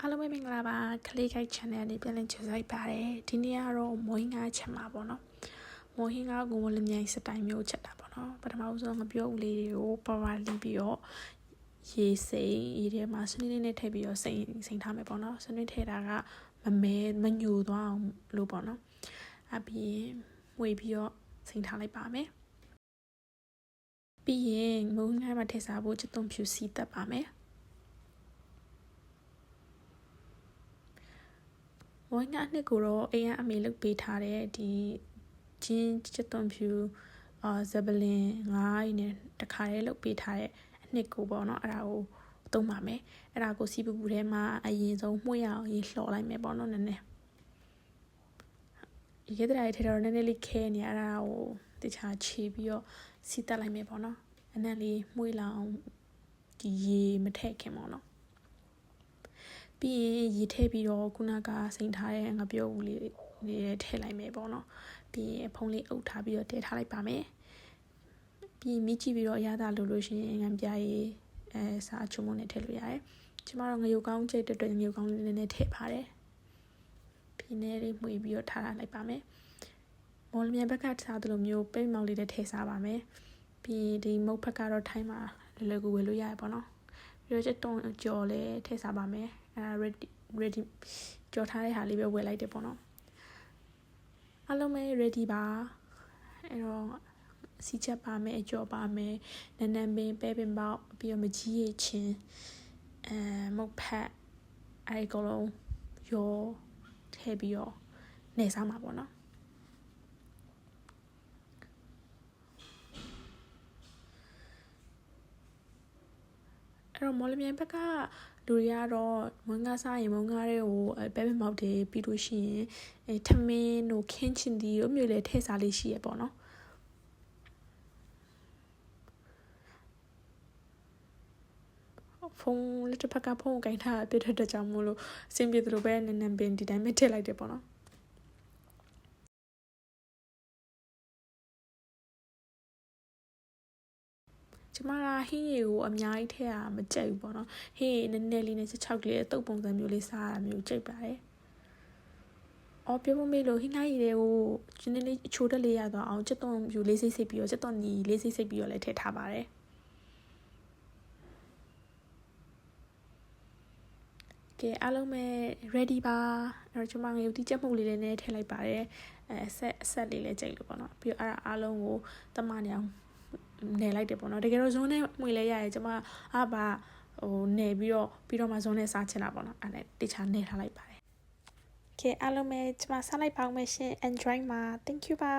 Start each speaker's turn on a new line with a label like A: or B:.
A: အားလုံးပဲမင်္ဂလာပါခလေးခိုက် channel လေးပြန်လည်ကြိုဆိုပါတယ်ဒီနေ့ကတော့မွေးငါချက်မှာပေါ့နော်မွေးငါကိုလမြိုင်စတိုင်မျိုးချက်တာပေါ့နော်ပထမဆုံးငပြုတ်လေးတွေကိုပါဝါလီးပြီးတော့ရေစိမ်ရေထဲမှာစနစ်နဲ့ထည့်ပြီးတော့စိမ်ထားမယ်ပေါ့နော်စနစ်ထည့်တာကမညူသွားအောင်လို့ပေါ့နော်အပြင်ဝေပြီးတော့စိမ်ထားလိုက်ပါမယ်ပြီးရင်မုံငါမှာထည့်စားဖို့ချက်သွန်ဖြူစီတက်ပါမယ်မွေးငါနှစ်ကိုတော့အိမ်ကအမေလုပ်ပေးထားတဲ့ဒီဂျင်းချက်သွန်ဖြူဇဘလင်ငါးရည်နဲ့တခါလေးလုပ်ပေးထားတဲ့အနှစ်ကိုပေါ့နော်အဲ့ဒါကိုသုံးပါမယ်အဲ့ဒါကိုစီပူပူထဲမှာအရင်ဆုံးမှုရအောင်ရေလှော်လိုက်မယ်ပေါ့နော်နည်းနည်းရေတရာထဲတော့နည်းနည်းလေးခဲနေအဲ့ဒါကိုတခြားခြေပြီးတော့စီတက်လိုက်မယ်ပေါ့နော်အနက်လေးမှုလောင်ဒီရေမထည့်ခင်ပေါ့နော်ပြီးရင်ရေထည့်ပြီးတော့ခုနကစိမ်ထားတဲ့ငပြုတ်လေးထည့်လိုက်မယ်ပေါ့နော်ပြီးရင်ဖုံးလေးအုပ်ထားပြီးတော့တည်ထားလိုက်ပါမယ်ပြီးမိကြည့်ပြီးတော့အရသာလို့ရှိရင်ငံပြားရည်စားချုံမုံနဲ့ထည့်လို့ရတယ်ကျမတို့ငရုတ်ကောင်းကြိတ်တဲ့ငရုတ်ကောင်းလေးနဲ့ထည့်ပါတယ်ပြီးနေလေးမှွေပြီးတော့ထားလိုက်ပါမယ်မော်လမြိုင်ဘက်ကစားသလိုမျိုးပိတ်မောင်လေးနဲ့ထည့်စားပါမယ်ပြီးဒီမုတ်ဘက်ကတော့ထိုင်းမှာလွယ်ကူဝယ်လို့ရတယ်ပေါ့နော်ပြီးတော့ချက်တုံးကြော်လေးထည့်စားပါမယ်ready ကြော်ထားတဲ့ဟာလေးပဲဝယ်လိုက်တယ်ပေါ့နော်အားလုံးပဲ ready ပါအဲ့တော့စီချက်ပါမယ်အကြော်ပါမယ်နန်းနန်းပင်ပဲပင်ပေါက်ပြီးတော့မကြီးရချင်းမုတ်ဖက်အဲ့ဒီကောင်လုံးရောထည့်ပြီးတော့နေစားမှာပေါ့နော်အဲ့တော့မော်လမြိုင်ဘက်ကလူတွေကတော့မွန်းကားစားရင်မွန်းကားတွေကိုပဲပင်ပေါက်တွေပြီးလို့ရှိရင်ထမင်းတို့ခင်းချင်တီတို့မျိုးလေထည့်စားလေးရှိရပေါ့နော်ဖုန်းလက်တစ်ဖက်ကဖုန်းကိုင်ထားပြတဲ့အတွက်ကြောင့်မို့လို့အဆင်ပြေသလိုပဲနန်းနန်းပင်ဒီတိုင်းပဲထည့်လိုက်တယ်ပေါ့နော်ကျမကဟင်းရည်ကိုအများကြီးထည့်ရမကြိုက်ဘူးပေါ့နော်ဟင်းရည်နည်းနည်းလေးနဲ့6ကလေးတုပ်ပုံစံမျိုးလေးစားရတာမျိုးကြိုက်ပါတယ်အော်ပြောဖို့မေးလို့ဟင်းငါးရည်တွေကိုနည်းနည်းလေးအချိုးတက်လေးရသွားအောင်ချက်သွန်ယူလေးစိတ်ပြီးတော့ချက်သွန်ညီလေးစိတ်ပြီးတော့လည်းထည့်ထားပါတယ်ကဲအားလုံးပဲ ready ပါအဲ့တော့ကျွန်မငရုတ်တိချက်မှုလေးနဲ့ထည့်လိုက်ပါတယ်ဆက်လေးလည်းကြိုက်လို့ပေါ့နော်ပြီးတော့အဲ့ဒါအားလုံးကိုတမနေအောင်နယ်လိုက်တယ်ပေါ့နော်တကယ်တော့ဇွန်းနဲ့မှွေလဲရရင်ကျွန်မနယ်ပြီးတော့မှဇွန်းနဲ့စားချင်တာပေါ့နော်အဲ့ဒါတခြားနယ်ထားလိုက်ပါတယ်ကဲအားလုံးပဲကျွန်မစားလိုက်ပါဦးမယ်ရှင် enjoy ပါ thank you ပါ